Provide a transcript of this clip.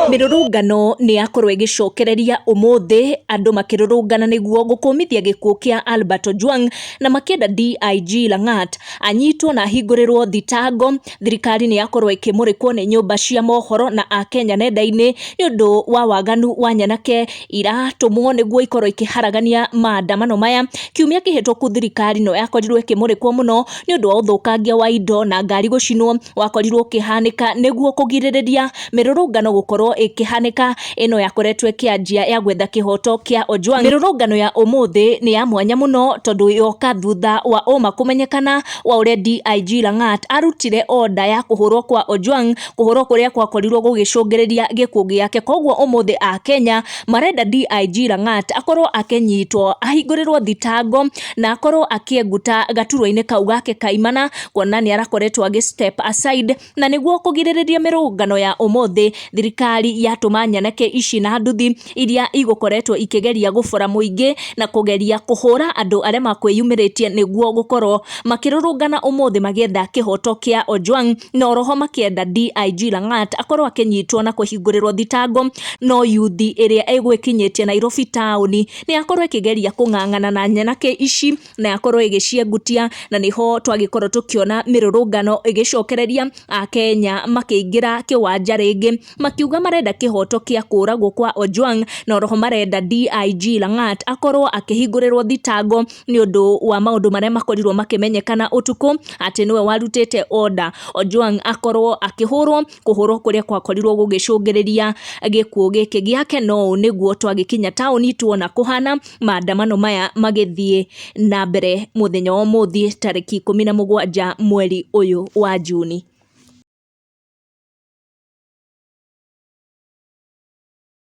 Mirurungano ni yakorwo igicokereria umuthi andu makirurungana niguo gukumithia gikuo kia Albert Ojwang na makienda DIG Langat anyitwo na hingurirwo thitango. Thirikari ni yakorwo ikimurikwo ni nyumba cia mohoro na akenya nenda-ini ni undu wa waganu wa nyanake iratumwo niguo ikorwo ikiharagania maandamano maya. Kiumia kihitũku thirikari no yakorirwo ikimurikwo muno ni undu wa uthukangia wa indo na ngari gucinwo wakorirwo ukihanika niguo kugiririria mirurungano gukorwo ikihanika. Ino yakoretwo ikianjia ya gwetha kihoto kia Ojwang. Mirurungano ya umuthi ni ya mwanya muno tondu yoka thutha wa uma kumenyekana wa uria DIG Langat arutire order ya kuhurwo kwa Ojwang, kuhurwo kuria kwakorirwo gugicungiriria gikuo giake. Koguo umuthi a Kenya marenda DIG Langat akorwo akinyitwo ahingurirwo thitango na akorwo akienguta gaturwa-ini kau gake kaimana, kuona ni arakoretwo agi step aside na niguo kugiririria mirungano ya umuthi. Thirikari yatuma nyanake ici na nduthi iria igukoretwo ikigeria gubora muingi na kugeria kuhura andu aria makwiyumiritie niguo gukorwo makirurungana umuthi magietha kihoto kia Ojwang, na oroho makienda DIG Langat akorwo akinyitwo na kuhingurirwo thitango. No yuthi iria egwikinyitie Nairobi town ni akorwo ikigeria kung'ang'ana na nyanake ici na akorwo igiciengutia, na niho twagikorwo tukiona mirurungano igicokereria Akenya makiingira kiwanja ringi makiuga marenda kihoto kia kuragwo kwa Ojwang, na oroho marenda DIG Langat akorwo akihingurirwo thitango ni undu wa maundu maria makorirwo makimenyekana utuku ati niwe warutite order Ojwang akorwo akihurwo, kuhurwo kuria kwakorirwo gugicungiriria gikuo giki giake. No niguo twagikinya tauni tuona kuhana maandamano maya magithie na mbere muthenya wa umuthi tariki 17 mweri uyu wa Juni.